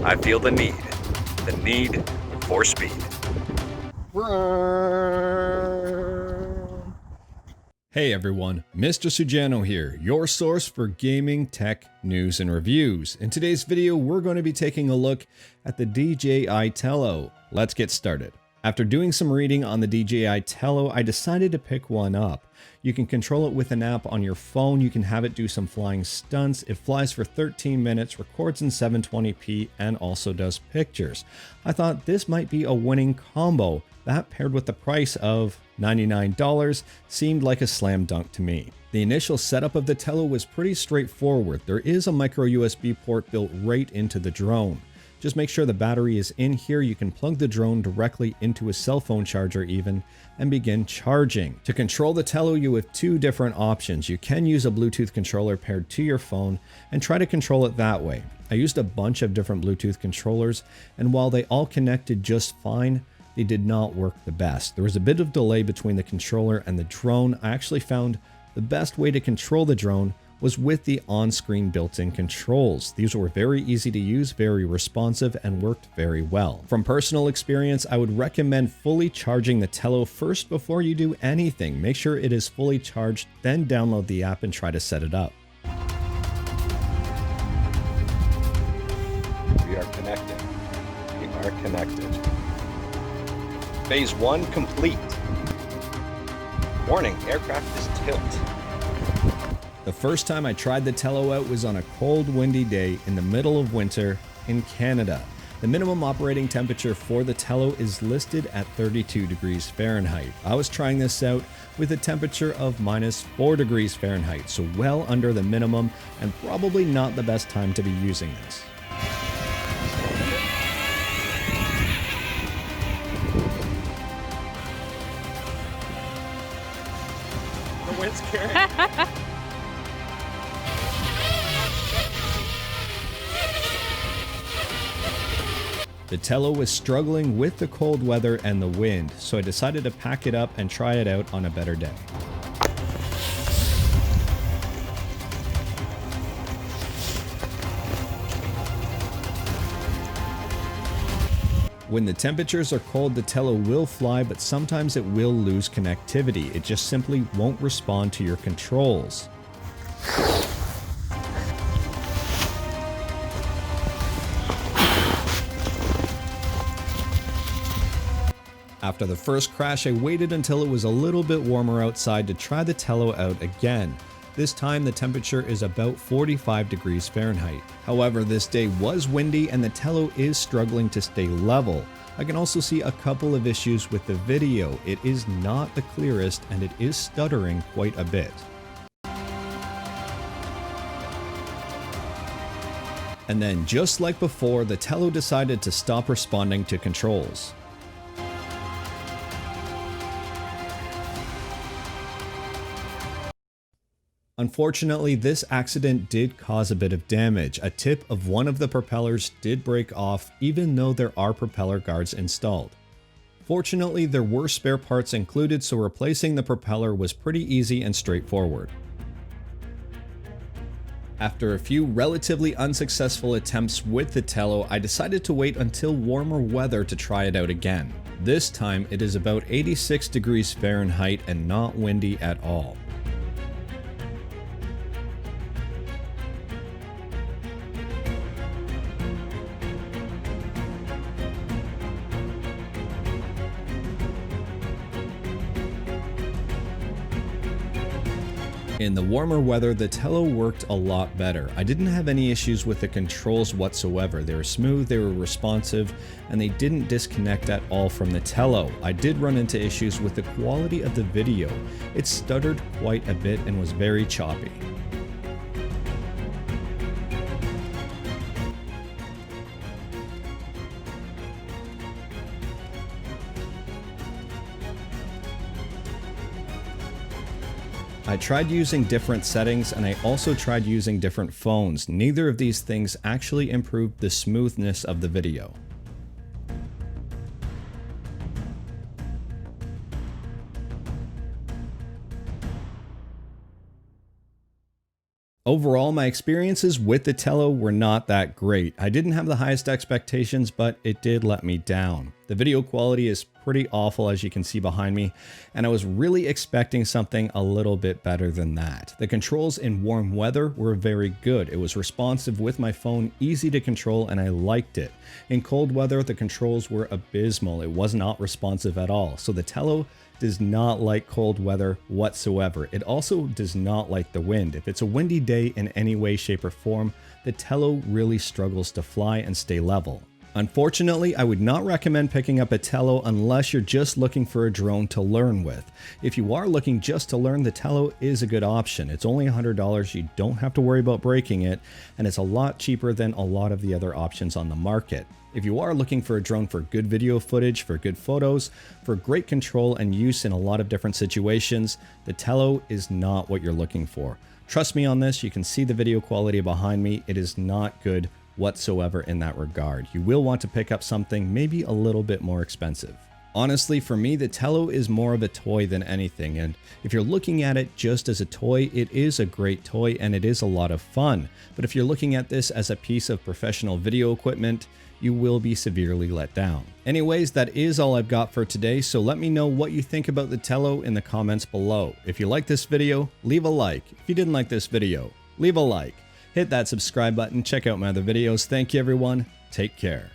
I feel the need for speed. Hey everyone, Mr. Sujano here, your source for gaming, tech, news, and reviews. In today's video, we're going to be taking a look at the DJI Tello. Let's get started. After doing some reading on the DJI Tello, I decided to pick one up. You can control it with an app on your phone, you can have it do some flying stunts, it flies for 13 minutes, records in 720p, and also does pictures. I thought this might be a winning combo. That paired with the price of $99 seemed like a slam dunk to me. The initial setup of the Tello was pretty straightforward. There is a micro USB port built right into the drone. Just make sure the battery is in here. You can plug the drone directly into a cell phone charger even and begin charging. To control the Tello, you have two different options. You can use a Bluetooth controller paired to your phone and try to control it that way. I used a bunch of different Bluetooth controllers, and while they all connected just fine, they did not work the best. There was a bit of delay between the controller and the drone. I actually found the best way to control the drone was with the on-screen built-in controls. These were very easy to use, very responsive, and worked very well. From personal experience, I would recommend fully charging the Tello first before you do anything. Make sure it is fully charged, then download the app and try to set it up. We are connected. We are connected. Phase 1 complete. Warning, aircraft is tilt. The first time I tried the Tello out was on a cold, windy day in the middle of winter in Canada. The minimum operating temperature for the Tello is listed at 32 degrees Fahrenheit. I was trying this out with a temperature of -4 degrees Fahrenheit, so well under the minimum and probably not the best time to be using this. The wind's carrying. The Tello was struggling with the cold weather and the wind, so I decided to pack it up and try it out on a better day. When the temperatures are cold, the Tello will fly, but sometimes it will lose connectivity. It just simply won't respond to your controls. After the first crash, I waited until it was a little bit warmer outside to try the Tello out again. This time the temperature is about 45 degrees Fahrenheit. However, this day was windy and the Tello is struggling to stay level. I can also see a couple of issues with the video. It is not the clearest and it is stuttering quite a bit. And then, just like before, the Tello decided to stop responding to controls. Unfortunately, this accident did cause a bit of damage. A tip of one of the propellers did break off, even though there are propeller guards installed. Fortunately, there were spare parts included, so replacing the propeller was pretty easy and straightforward. After a few relatively unsuccessful attempts with the Tello, I decided to wait until warmer weather to try it out again. This time, it is about 86 degrees Fahrenheit and not windy at all. In the warmer weather, the Tello worked a lot better. I didn't have any issues with the controls whatsoever. They were smooth, they were responsive, and they didn't disconnect at all from the Tello. I did run into issues with the quality of the video. It stuttered quite a bit and was very choppy. I tried using different settings and I also tried using different phones. Neither of these things actually improved the smoothness of the video. Overall, my experiences with the Tello were not that great. I didn't have the highest expectations, but it did let me down. The video quality is pretty awful, as you can see behind me, and I was really expecting something a little bit better than that. The controls in warm weather were very good. It was responsive with my phone, easy to control, and I liked it. In cold weather, the controls were abysmal. It was not responsive at all. So the Tello does not like cold weather whatsoever. It also does not like the wind. If it's a windy day in any way, shape, or form, the Tello really struggles to fly and stay level. Unfortunately, I would not recommend picking up a Tello unless you're just looking for a drone to learn with. If you are looking just to learn, the Tello is a good option. It's only $100, you don't have to worry about breaking it, and it's a lot cheaper than a lot of the other options on the market. If you are looking for a drone for good video footage, for good photos, for great control and use in a lot of different situations, the Tello is not what you're looking for. Trust me on this, you can see the video quality behind me. It is not good whatsoever in that regard. You will want to pick up something maybe a little bit more expensive. Honestly, for me, the Tello is more of a toy than anything, and if you're looking at it just as a toy, it is a great toy and it is a lot of fun. But if you're looking at this as a piece of professional video equipment, you will be severely let down. Anyways, that is all I've got for today, so let me know what you think about the Tello in the comments below. If you like this video, leave a like. If you didn't like this video, leave a like. Hit that subscribe button, check out my other videos. Thank you everyone, take care.